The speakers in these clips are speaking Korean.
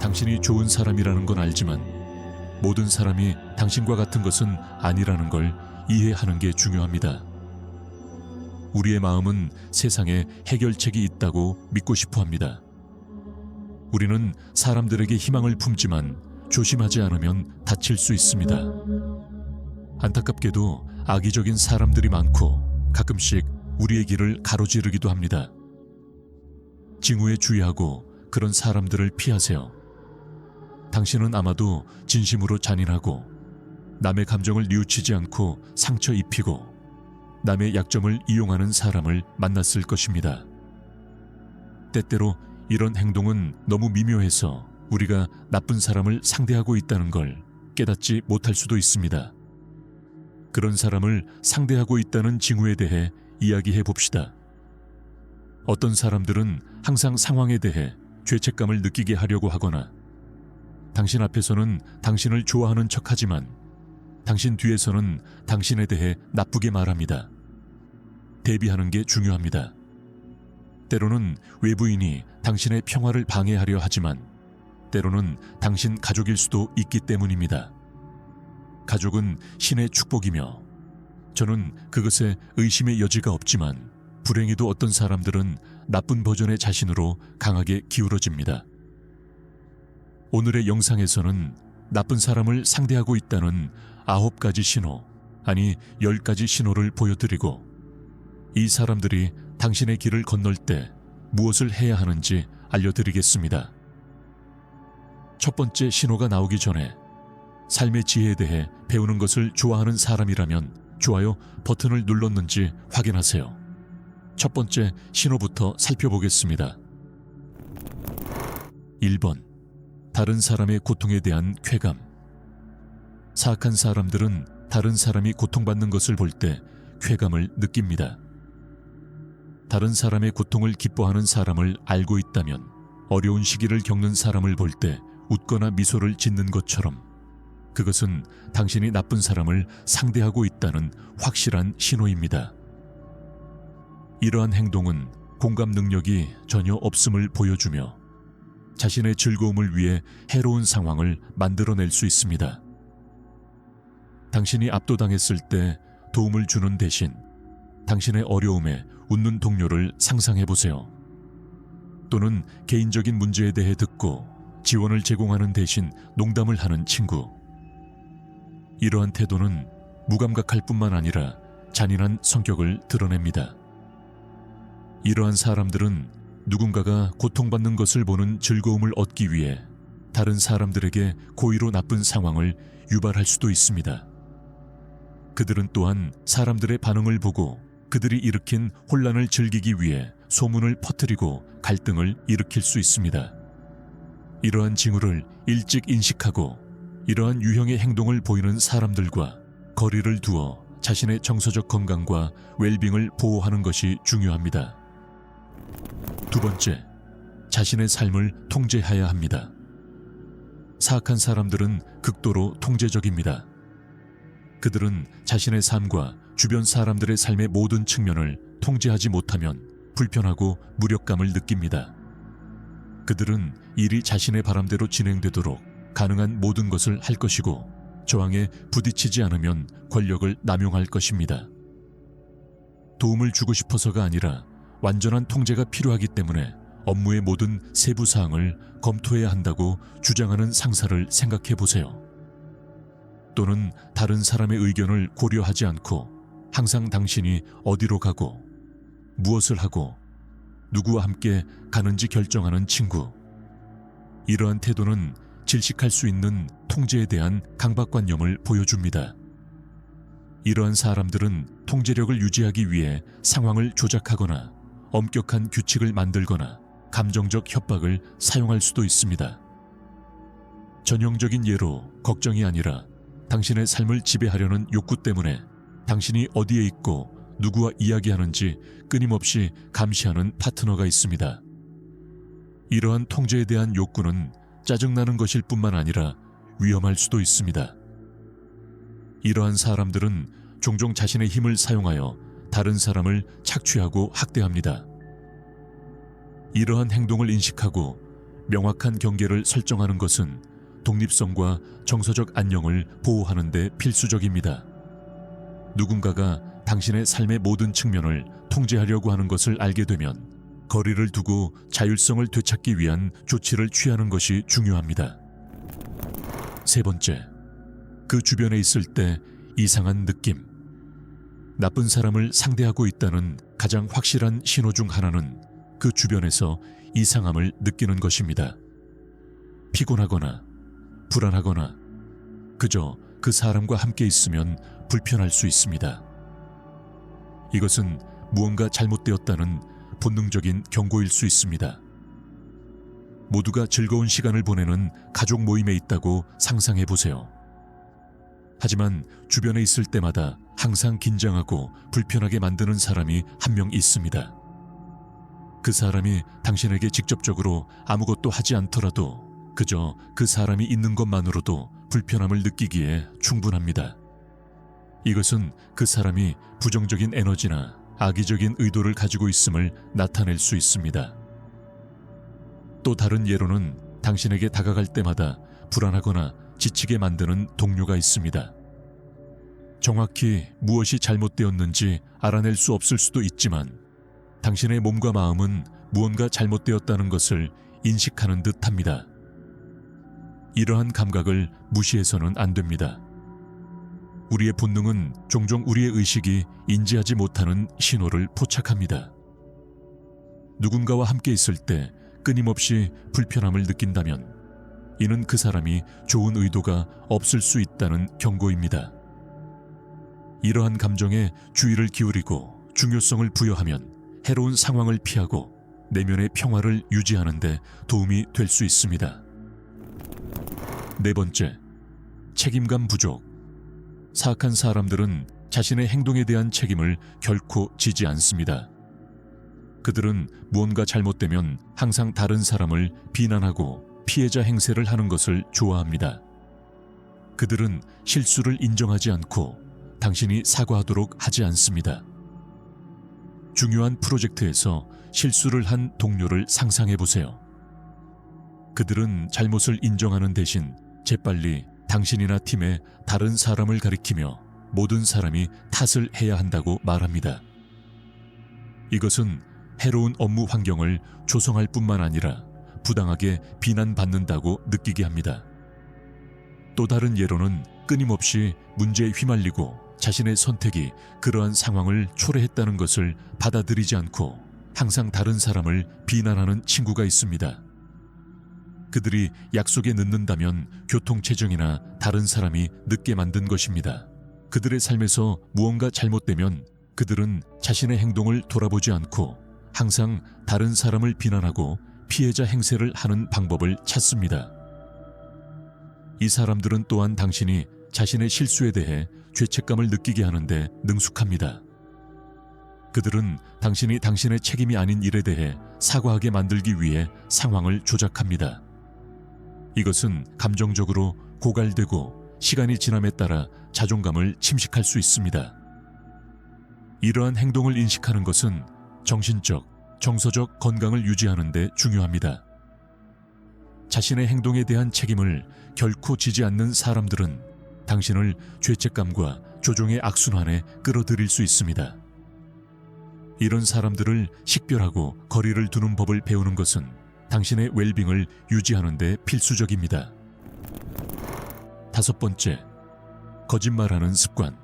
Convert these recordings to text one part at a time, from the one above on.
당신이 좋은 사람이라는 건 알지만 모든 사람이 당신과 같은 것은 아니라는 걸 이해하는 게 중요합니다. 우리의 마음은 세상에 해결책이 있다고 믿고 싶어 합니다. 우리는 사람들에게 희망을 품지만 조심하지 않으면 다칠 수 있습니다. 안타깝게도 악의적인 사람들이 많고 가끔씩 우리의 길을 가로지르기도 합니다. 징후에 주의하고 그런 사람들을 피하세요. 당신은 아마도 진심으로 잔인하고 남의 감정을 뉘우치지 않고 상처 입히고 남의 약점을 이용하는 사람을 만났을 것입니다. 때때로 이런 행동은 너무 미묘해서 우리가 나쁜 사람을 상대하고 있다는 걸 깨닫지 못할 수도 있습니다. 그런 사람을 상대하고 있다는 징후에 대해 이야기해 봅시다. 어떤 사람들은 항상 상황에 대해 죄책감을 느끼게 하려고 하거나 당신 앞에서는 당신을 좋아하는 척하지만 당신 뒤에서는 당신에 대해 나쁘게 말합니다. 대비하는 게 중요합니다. 때로는 외부인이 당신의 평화를 방해하려 하지만 때로는 당신 가족일 수도 있기 때문입니다. 가족은 신의 축복이며 저는 그것에 의심의 여지가 없지만 불행히도 어떤 사람들은 나쁜 버전의 자신으로 강하게 기울어집니다. 오늘의 영상에서는 나쁜 사람을 상대하고 있다는 9가지 신호, 아니 10가지 신호를 보여드리고 이 사람들이 당신의 길을 건널 때 무엇을 해야 하는지 알려드리겠습니다. 첫 번째 신호가 나오기 전에 삶의 지혜에 대해 배우는 것을 좋아하는 사람이라면 좋아요 버튼을 눌렀는지 확인하세요. 첫 번째 신호부터 살펴보겠습니다. 1번. 다른 사람의 고통에 대한 쾌감. 사악한 사람들은 다른 사람이 고통받는 것을 볼 때 쾌감을 느낍니다. 다른 사람의 고통을 기뻐하는 사람을 알고 있다면 어려운 시기를 겪는 사람을 볼 때 웃거나 미소를 짓는 것처럼 그것은 당신이 나쁜 사람을 상대하고 있다는 확실한 신호입니다. 이러한 행동은 공감 능력이 전혀 없음을 보여주며 자신의 즐거움을 위해 해로운 상황을 만들어낼 수 있습니다. 당신이 압도당했을 때 도움을 주는 대신 당신의 어려움에 웃는 동료를 상상해 보세요. 또는 개인적인 문제에 대해 듣고 지원을 제공하는 대신 농담을 하는 친구. 이러한 태도는 무감각할 뿐만 아니라 잔인한 성격을 드러냅니다. 이러한 사람들은 누군가가 고통받는 것을 보는 즐거움을 얻기 위해 다른 사람들에게 고의로 나쁜 상황을 유발할 수도 있습니다. 그들은 또한 사람들의 반응을 보고 그들이 일으킨 혼란을 즐기기 위해 소문을 퍼뜨리고 갈등을 일으킬 수 있습니다. 이러한 징후를 일찍 인식하고 이러한 유형의 행동을 보이는 사람들과 거리를 두어 자신의 정서적 건강과 웰빙을 보호하는 것이 중요합니다. 두 번째, 자신의 삶을 통제해야 합니다. 사악한 사람들은 극도로 통제적입니다. 그들은 자신의 삶과 주변 사람들의 삶의 모든 측면을 통제하지 못하면 불편하고 무력감을 느낍니다. 그들은 일이 자신의 바람대로 진행되도록 가능한 모든 것을 할 것이고 저항에 부딪히지 않으면 권력을 남용할 것입니다. 도움을 주고 싶어서가 아니라 완전한 통제가 필요하기 때문에 업무의 모든 세부 사항을 검토해야 한다고 주장하는 상사를 생각해 보세요. 또는 다른 사람의 의견을 고려하지 않고 항상 당신이 어디로 가고 무엇을 하고 누구와 함께 가는지 결정하는 친구. 이러한 태도는 질식할 수 있는 통제에 대한 강박관념을 보여줍니다. 이러한 사람들은 통제력을 유지하기 위해 상황을 조작하거나 엄격한 규칙을 만들거나 감정적 협박을 사용할 수도 있습니다. 전형적인 예로 걱정이 아니라 당신의 삶을 지배하려는 욕구 때문에 당신이 어디에 있고 누구와 이야기하는지 끊임없이 감시하는 파트너가 있습니다. 이러한 통제에 대한 욕구는 짜증나는 것일 뿐만 아니라 위험할 수도 있습니다. 이러한 사람들은 종종 자신의 힘을 사용하여 다른 사람을 착취하고 학대합니다. 이러한 행동을 인식하고 명확한 경계를 설정하는 것은 독립성과 정서적 안녕을 보호하는 데 필수적입니다. 누군가가 당신의 삶의 모든 측면을 통제하려고 하는 것을 알게 되면 거리를 두고 자율성을 되찾기 위한 조치를 취하는 것이 중요합니다. 세 번째, 그 주변에 있을 때 이상한 느낌. 나쁜 사람을 상대하고 있다는 가장 확실한 신호 중 하나는 그 주변에서 이상함을 느끼는 것입니다. 피곤하거나 불안하거나 그저 그 사람과 함께 있으면 불편할 수 있습니다. 이것은 무언가 잘못되었다는 본능적인 경고일 수 있습니다. 모두가 즐거운 시간을 보내는 가족 모임에 있다고 상상해 보세요. 하지만 주변에 있을 때마다 항상 긴장하고 불편하게 만드는 사람이 한 명 있습니다. 그 사람이 당신에게 직접적으로 아무것도 하지 않더라도 그저 그 사람이 있는 것만으로도 불편함을 느끼기에 충분합니다. 이것은 그 사람이 부정적인 에너지나 악의적인 의도를 가지고 있음을 나타낼 수 있습니다. 또 다른 예로는 당신에게 다가갈 때마다 불안하거나 지치게 만드는 동료가 있습니다. 정확히 무엇이 잘못되었는지 알아낼 수 없을 수도 있지만 당신의 몸과 마음은 무언가 잘못되었다는 것을 인식하는 듯합니다. 이러한 감각을 무시해서는 안 됩니다. 우리의 본능은 종종 우리의 의식이 인지하지 못하는 신호를 포착합니다. 누군가와 함께 있을 때 끊임없이 불편함을 느낀다면 이는 그 사람이 좋은 의도가 없을 수 있다는 경고입니다. 이러한 감정에 주의를 기울이고 중요성을 부여하면 해로운 상황을 피하고 내면의 평화를 유지하는 데 도움이 될 수 있습니다. 네 번째, 책임감 부족. 사악한 사람들은 자신의 행동에 대한 책임을 결코 지지 않습니다. 그들은 무언가 잘못되면 항상 다른 사람을 비난하고 피해자 행세를 하는 것을 좋아합니다. 그들은 실수를 인정하지 않고 당신이 사과하도록 하지 않습니다. 중요한 프로젝트에서 실수를 한 동료를 상상해 보세요. 그들은 잘못을 인정하는 대신 재빨리 당신이나 팀의 다른 사람을 가리키며 모든 사람이 탓을 해야 한다고 말합니다. 이것은 해로운 업무 환경을 조성할 뿐만 아니라 부당하게 비난받는다고 느끼게 합니다. 또 다른 예로는 끊임없이 문제에 휘말리고 자신의 선택이 그러한 상황을 초래했다는 것을 받아들이지 않고 항상 다른 사람을 비난하는 친구가 있습니다. 그들이 약속에 늦는다면 교통체증이나 다른 사람이 늦게 만든 것입니다. 그들의 삶에서 무언가 잘못되면 그들은 자신의 행동을 돌아보지 않고 항상 다른 사람을 비난하고 피해자 행세를 하는 방법을 찾습니다. 이 사람들은 또한 당신이 자신의 실수에 대해 죄책감을 느끼게 하는데 능숙합니다. 그들은 당신이 당신의 책임이 아닌 일에 대해 사과하게 만들기 위해 상황을 조작합니다. 이것은 감정적으로 고갈되고 시간이 지남에 따라 자존감을 침식할 수 있습니다. 이러한 행동을 인식하는 것은 정신적, 정서적 건강을 유지하는 데 중요합니다. 자신의 행동에 대한 책임을 결코 지지 않는 사람들은 당신을 죄책감과 조종의 악순환에 끌어들일 수 있습니다. 이런 사람들을 식별하고 거리를 두는 법을 배우는 것은 당신의 웰빙을 유지하는 데 필수적입니다. 다섯 번째, 거짓말하는 습관.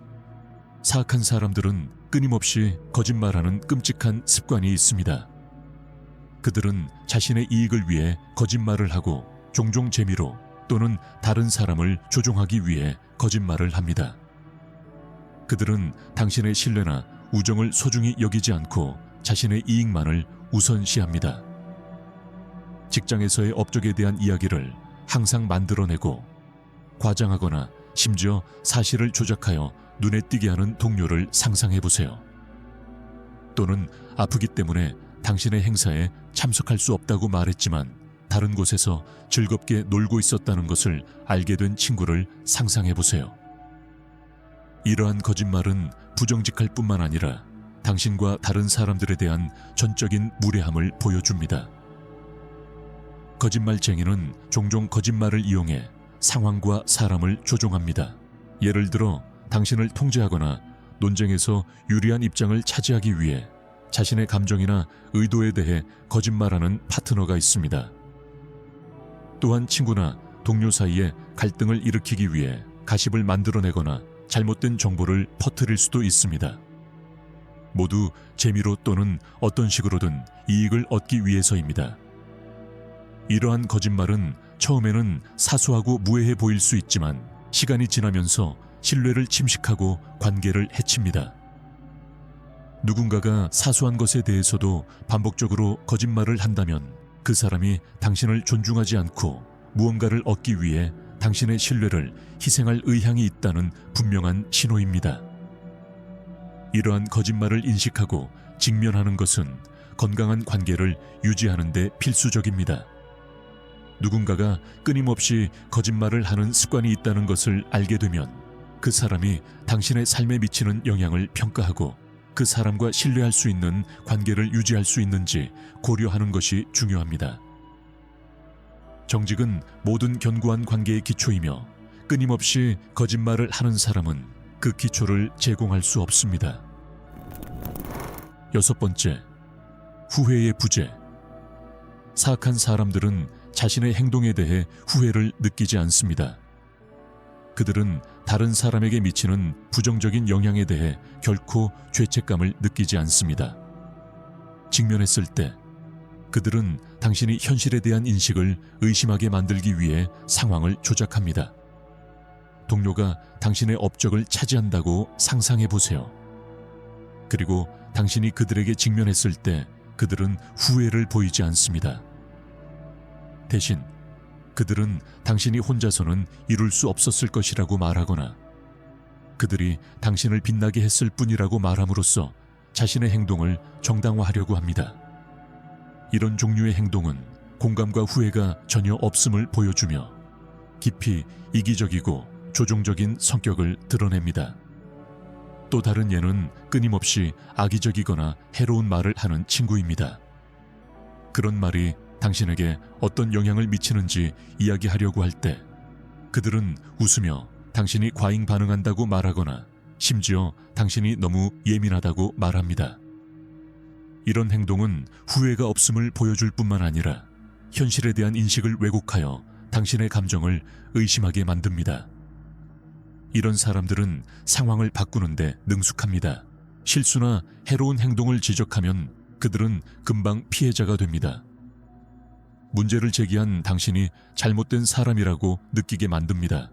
사악한 사람들은 끊임없이 거짓말하는 끔찍한 습관이 있습니다. 그들은 자신의 이익을 위해 거짓말을 하고 종종 재미로 또는 다른 사람을 조종하기 위해 거짓말을 합니다. 그들은 당신의 신뢰나 우정을 소중히 여기지 않고 자신의 이익만을 우선시합니다. 직장에서의 업적에 대한 이야기를 항상 만들어내고 과장하거나 심지어 사실을 조작하여 눈에 띄게 하는 동료를 상상해 보세요. 또는 아프기 때문에 당신의 행사에 참석할 수 없다고 말했지만 다른 곳에서 즐겁게 놀고 있었다는 것을 알게 된 친구를 상상해 보세요. 이러한 거짓말은 부정직할 뿐만 아니라 당신과 다른 사람들에 대한 전적인 무례함을 보여줍니다. 거짓말쟁이는 종종 거짓말을 이용해 상황과 사람을 조종합니다. 예를 들어 당신을 통제하거나 논쟁에서 유리한 입장을 차지하기 위해 자신의 감정이나 의도에 대해 거짓말하는 파트너가 있습니다. 또한 친구나 동료 사이에 갈등을 일으키기 위해 가십을 만들어내거나 잘못된 정보를 퍼뜨릴 수도 있습니다. 모두 재미로 또는 어떤 식으로든 이익을 얻기 위해서입니다. 이러한 거짓말은 처음에는 사소하고 무해해 보일 수 있지만 시간이 지나면서 신뢰를 침식하고 관계를 해칩니다. 누군가가 사소한 것에 대해서도 반복적으로 거짓말을 한다면 그 사람이 당신을 존중하지 않고 무언가를 얻기 위해 당신의 신뢰를 희생할 의향이 있다는 분명한 신호입니다. 이러한 거짓말을 인식하고 직면하는 것은 건강한 관계를 유지하는 데 필수적입니다. 누군가가 끊임없이 거짓말을 하는 습관이 있다는 것을 알게 되면 그 사람이 당신의 삶에 미치는 영향을 평가하고 그 사람과 신뢰할 수 있는 관계를 유지할 수 있는지 고려하는 것이 중요합니다. 정직은 모든 견고한 관계의 기초이며 끊임없이 거짓말을 하는 사람은 그 기초를 제공할 수 없습니다. 6번째, 후회의 부재. 사악한 사람들은 자신의 행동에 대해 후회를 느끼지 않습니다. 그들은 다른 사람에게 미치는 부정적인 영향에 대해 결코 죄책감을 느끼지 않습니다. 직면했을 때 그들은 당신이 현실에 대한 인식을 의심하게 만들기 위해 상황을 조작합니다. 동료가 당신의 업적을 차지한다고 상상해 보세요. 그리고 당신이 그들에게 직면했을 때 그들은 후회를 보이지 않습니다. 대신 그들은 당신이 혼자서는 이룰 수 없었을 것이라고 말하거나 그들이 당신을 빛나게 했을 뿐이라고 말함으로써 자신의 행동을 정당화하려고 합니다. 이런 종류의 행동은 공감과 후회가 전혀 없음을 보여주며 깊이 이기적이고 조종적인 성격을 드러냅니다. 또 다른 예는 끊임없이 악의적이거나 해로운 말을 하는 친구입니다. 그런 말이 당신에게 어떤 영향을 미치는지 이야기하려고 할 때 그들은 웃으며 당신이 과잉 반응한다고 말하거나 심지어 당신이 너무 예민하다고 말합니다. 이런 행동은 후회가 없음을 보여줄 뿐만 아니라 현실에 대한 인식을 왜곡하여 당신의 감정을 의심하게 만듭니다. 이런 사람들은 상황을 바꾸는데 능숙합니다. 실수나 해로운 행동을 지적하면 그들은 금방 피해자가 됩니다. 문제를 제기한 당신이 잘못된 사람이라고 느끼게 만듭니다.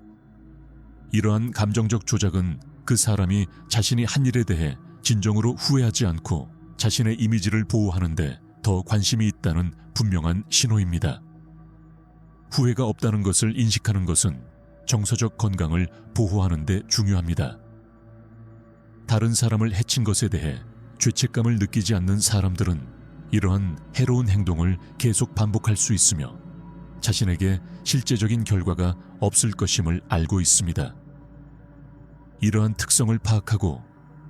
이러한 감정적 조작은 그 사람이 자신이 한 일에 대해 진정으로 후회하지 않고 자신의 이미지를 보호하는데 더 관심이 있다는 분명한 신호입니다. 후회가 없다는 것을 인식하는 것은 정서적 건강을 보호하는 데 중요합니다. 다른 사람을 해친 것에 대해 죄책감을 느끼지 않는 사람들은 이러한 해로운 행동을 계속 반복할 수 있으며 자신에게 실제적인 결과가 없을 것임을 알고 있습니다. 이러한 특성을 파악하고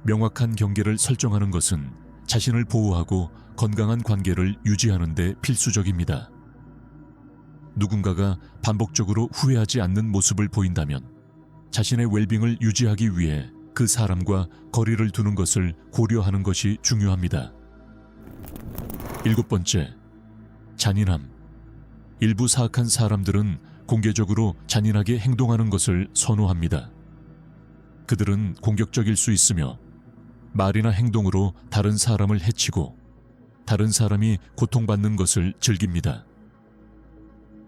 명확한 경계를 설정하는 것은 자신을 보호하고 건강한 관계를 유지하는 데 필수적입니다. 누군가가 반복적으로 후회하지 않는 모습을 보인다면 자신의 웰빙을 유지하기 위해 그 사람과 거리를 두는 것을 고려하는 것이 중요합니다. 7번째, 잔인함. 일부 사악한 사람들은 공개적으로 잔인하게 행동하는 것을 선호합니다. 그들은 공격적일 수 있으며 말이나 행동으로 다른 사람을 해치고 다른 사람이 고통받는 것을 즐깁니다.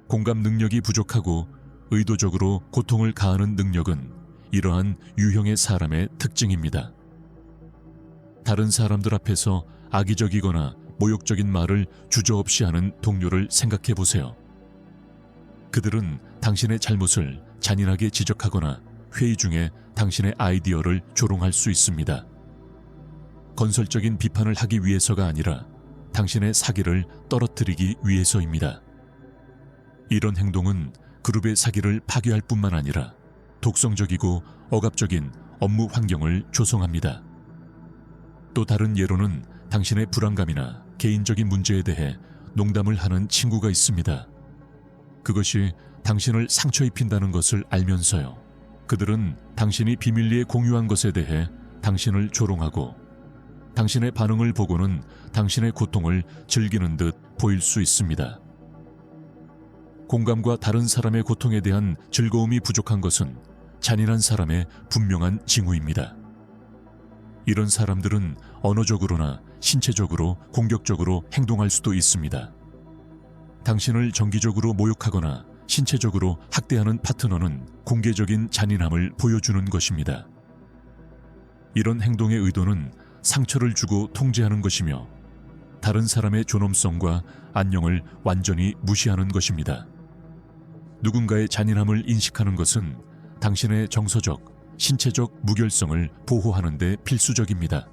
공감 능력이 부족하고 의도적으로 고통을 가하는 능력은 이러한 유형의 사람의 특징입니다. 다른 사람들 앞에서 악의적이거나 모욕적인 말을 주저없이 하는 동료를 생각해 보세요. 그들은 당신의 잘못을 잔인하게 지적하거나 회의 중에 당신의 아이디어를 조롱할 수 있습니다. 건설적인 비판을 하기 위해서가 아니라 당신의 사기를 떨어뜨리기 위해서입니다. 이런 행동은 그룹의 사기를 파괴할 뿐만 아니라 독성적이고 억압적인 업무 환경을 조성합니다. 또 다른 예로는 당신의 불안감이나 개인적인 문제에 대해 농담을 하는 친구가 있습니다. 그것이 당신을 상처 입힌다는 것을 알면서요. 그들은 당신이 비밀리에 공유한 것에 대해 당신을 조롱하고 당신의 반응을 보고는 당신의 고통을 즐기는 듯 보일 수 있습니다. 공감과 다른 사람의 고통에 대한 즐거움이 부족한 것은 잔인한 사람의 분명한 징후입니다. 이런 사람들은 언어적으로나 신체적으로 공격적으로 행동할 수도 있습니다. 당신을 정기적으로 모욕하거나 신체적으로 학대하는 파트너는 공개적인 잔인함을 보여주는 것입니다. 이런 행동의 의도는 상처를 주고 통제하는 것이며 다른 사람의 존엄성과 안녕을 완전히 무시하는 것입니다. 누군가의 잔인함을 인식하는 것은 당신의 정서적, 신체적 무결성을 보호하는 데 필수적입니다.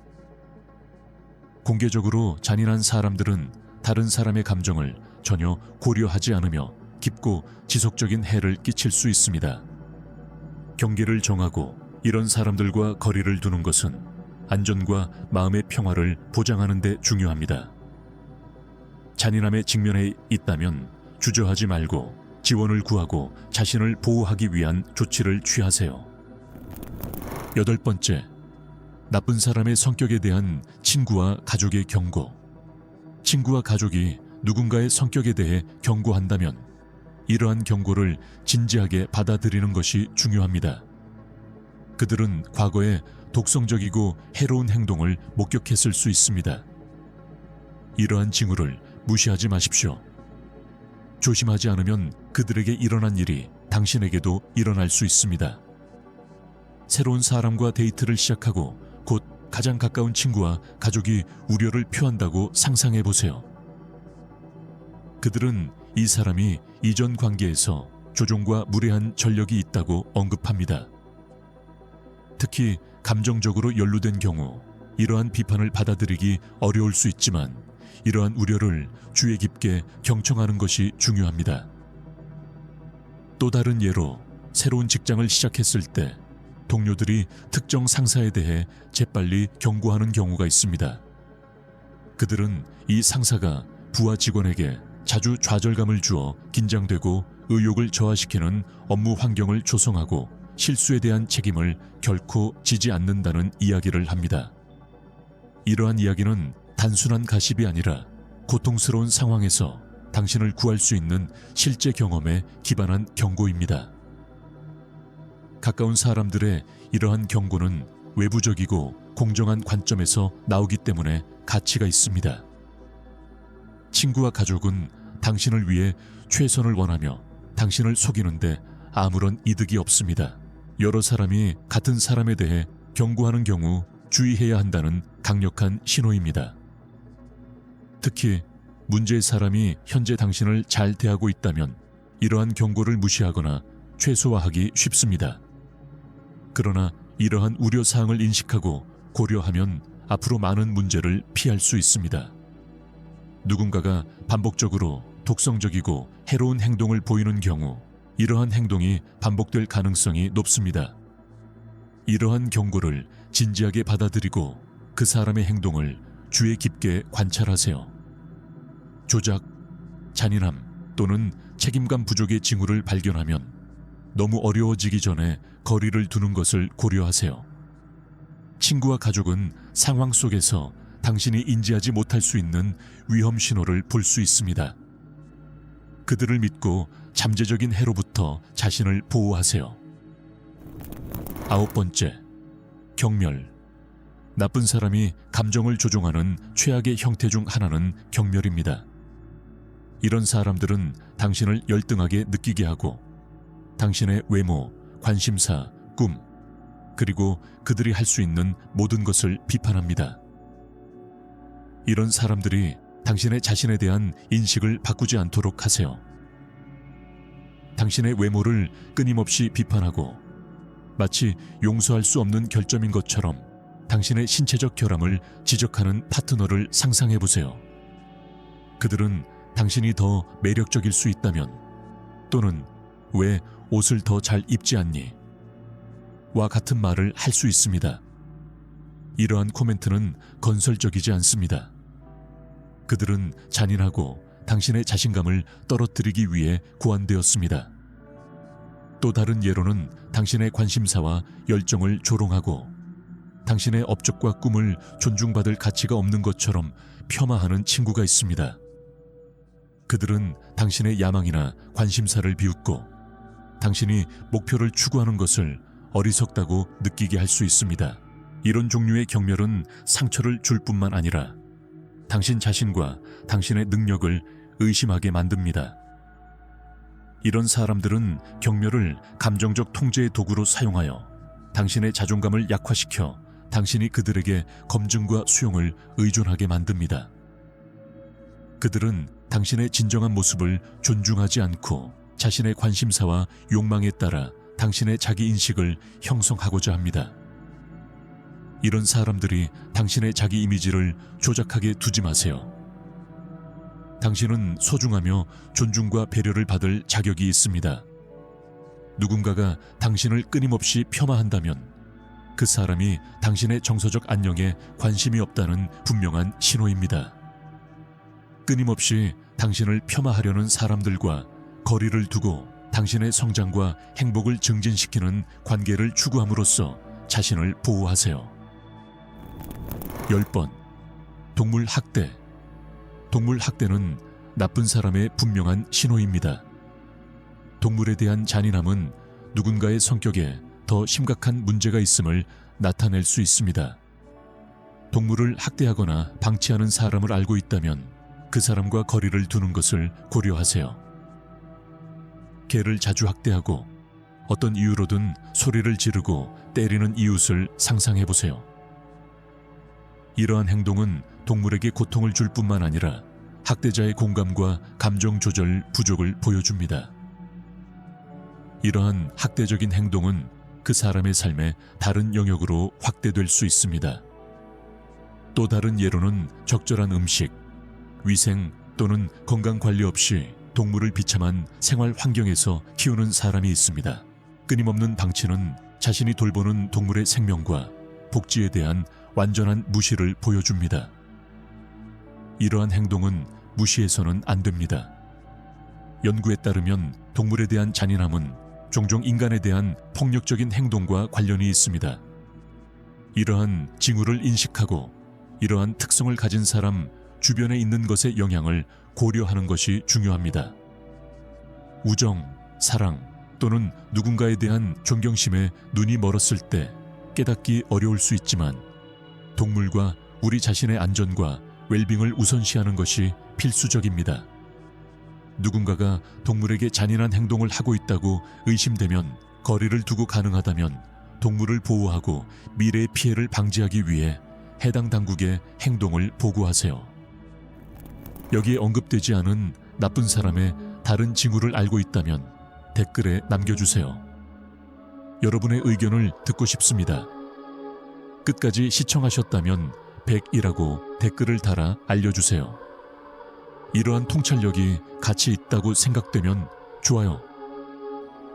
공개적으로 잔인한 사람들은 다른 사람의 감정을 전혀 고려하지 않으며 깊고 지속적인 해를 끼칠 수 있습니다. 경계를 정하고 이런 사람들과 거리를 두는 것은 안전과 마음의 평화를 보장하는 데 중요합니다. 잔인함에 직면해 있다면 주저하지 말고 지원을 구하고 자신을 보호하기 위한 조치를 취하세요. 8번째, 나쁜 사람의 성격에 대한 친구와 가족의 경고. 친구와 가족이 누군가의 성격에 대해 경고한다면 이러한 경고를 진지하게 받아들이는 것이 중요합니다. 그들은 과거에 독성적이고 해로운 행동을 목격했을 수 있습니다. 이러한 징후를 무시하지 마십시오. 조심하지 않으면 그들에게 일어난 일이 당신에게도 일어날 수 있습니다. 새로운 사람과 데이트를 시작하고 곧 가장 가까운 친구와 가족이 우려를 표한다고 상상해 보세요. 그들은 이 사람이 이전 관계에서 조종과 무례한 전력이 있다고 언급합니다. 특히 감정적으로 연루된 경우 이러한 비판을 받아들이기 어려울 수 있지만 이러한 우려를 주의 깊게 경청하는 것이 중요합니다. 또 다른 예로 새로운 직장을 시작했을 때 동료들이 특정 상사에 대해 재빨리 경고하는 경우가 있습니다. 그들은 이 상사가 부하 직원에게 자주 좌절감을 주어 긴장되고 의욕을 저하시키는 업무 환경을 조성하고 실수에 대한 책임을 결코 지지 않는다는 이야기를 합니다. 이러한 이야기는 단순한 가십이 아니라 고통스러운 상황에서 당신을 구할 수 있는 실제 경험에 기반한 경고입니다. 가까운 사람들의 이러한 경고는 외부적이고 공정한 관점에서 나오기 때문에 가치가 있습니다. 친구와 가족은 당신을 위해 최선을 원하며 당신을 속이는데 아무런 이득이 없습니다. 여러 사람이 같은 사람에 대해 경고하는 경우 주의해야 한다는 강력한 신호입니다. 특히 문제의 사람이 현재 당신을 잘 대하고 있다면 이러한 경고를 무시하거나 최소화하기 쉽습니다. 그러나 이러한 우려사항을 인식하고 고려하면 앞으로 많은 문제를 피할 수 있습니다. 누군가가 반복적으로 독성적이고 해로운 행동을 보이는 경우 이러한 행동이 반복될 가능성이 높습니다. 이러한 경고를 진지하게 받아들이고 그 사람의 행동을 주의 깊게 관찰하세요. 조작, 잔인함 또는 책임감 부족의 징후를 발견하면 너무 어려워지기 전에 거리를 두는 것을 고려하세요. 친구와 가족은 상황 속에서 당신이 인지하지 못할 수 있는 위험 신호를 볼 수 있습니다. 그들을 믿고 잠재적인 해로부터 자신을 보호하세요. 9번째, 경멸. 나쁜 사람이 감정을 조종하는 최악의 형태 중 하나는 경멸입니다. 이런 사람들은 당신을 열등하게 느끼게 하고 당신의 외모, 관심사, 꿈, 그리고 그들이 할 수 있는 모든 것을 비판합니다. 이런 사람들이 당신의 자신에 대한 인식을 바꾸지 않도록 하세요. 당신의 외모를 끊임없이 비판하고 마치 용서할 수 없는 결점인 것처럼 당신의 신체적 결함을 지적하는 파트너를 상상해 보세요. 그들은 당신이 더 매력적일 수 있다면 또는 왜 옷을 더 잘 입지 않니? 와 같은 말을 할 수 있습니다. 이러한 코멘트는 건설적이지 않습니다. 그들은 잔인하고 당신의 자신감을 떨어뜨리기 위해 고안되었습니다. 또 다른 예로는 당신의 관심사와 열정을 조롱하고 당신의 업적과 꿈을 존중받을 가치가 없는 것처럼 폄하하는 친구가 있습니다. 그들은 당신의 야망이나 관심사를 비웃고 당신이 목표를 추구하는 것을 어리석다고 느끼게 할 수 있습니다. 이런 종류의 경멸은 상처를 줄 뿐만 아니라 당신 자신과 당신의 능력을 의심하게 만듭니다. 이런 사람들은 경멸을 감정적 통제의 도구로 사용하여 당신의 자존감을 약화시켜 당신이 그들에게 검증과 수용을 의존하게 만듭니다. 그들은 당신의 진정한 모습을 존중하지 않고 자신의 관심사와 욕망에 따라 당신의 자기인식을 형성하고자 합니다. 이런 사람들이 당신의 자기 이미지를 조작하게 두지 마세요. 당신은 소중하며 존중과 배려를 받을 자격이 있습니다. 누군가가 당신을 끊임없이 폄하한다면 그 사람이 당신의 정서적 안녕에 관심이 없다는 분명한 신호입니다. 끊임없이 당신을 폄하하려는 사람들과 거리를 두고 당신의 성장과 행복을 증진시키는 관계를 추구함으로써 자신을 보호하세요. 10번. 동물 학대. 동물 학대는 나쁜 사람의 분명한 신호입니다. 동물에 대한 잔인함은 누군가의 성격에 더 심각한 문제가 있음을 나타낼 수 있습니다. 동물을 학대하거나 방치하는 사람을 알고 있다면 그 사람과 거리를 두는 것을 고려하세요. 개를 자주 학대하고 어떤 이유로든 소리를 지르고 때리는 이웃을 상상해 보세요. 이러한 행동은 동물에게 고통을 줄 뿐만 아니라 학대자의 공감과 감정 조절 부족을 보여줍니다. 이러한 학대적인 행동은 그 사람의 삶의 다른 영역으로 확대될 수 있습니다. 또 다른 예로는 적절한 음식, 위생 또는 건강 관리 없이 동물을 비참한 생활 환경에서 키우는 사람이 있습니다. 끊임없는 방치는 자신이 돌보는 동물의 생명과 복지에 대한 완전한 무시를 보여줍니다. 이러한 행동은 무시해서는 안 됩니다. 연구에 따르면 동물에 대한 잔인함은 종종 인간에 대한 폭력적인 행동과 관련이 있습니다. 이러한 징후를 인식하고 이러한 특성을 가진 사람 주변에 있는 것의 영향을 고려하는 것이 중요합니다. 우정, 사랑 또는 누군가에 대한 존경심에 눈이 멀었을 때 깨닫기 어려울 수 있지만 동물과 우리 자신의 안전과 웰빙을 우선시하는 것이 필수적입니다. 누군가가 동물에게 잔인한 행동을 하고 있다고 의심되면 거리를 두고 가능하다면 동물을 보호하고 미래의 피해를 방지하기 위해 해당 당국에 행동을 보고하세요. 여기에 언급되지 않은 나쁜 사람의 다른 징후를 알고 있다면 댓글에 남겨주세요. 여러분의 의견을 듣고 싶습니다. 끝까지 시청하셨다면 100이라고 댓글을 달아 알려주세요. 이러한 통찰력이 가치 있다고 생각되면 좋아요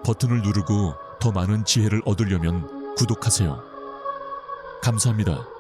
버튼을 누르고 더 많은 지혜를 얻으려면 구독하세요. 감사합니다.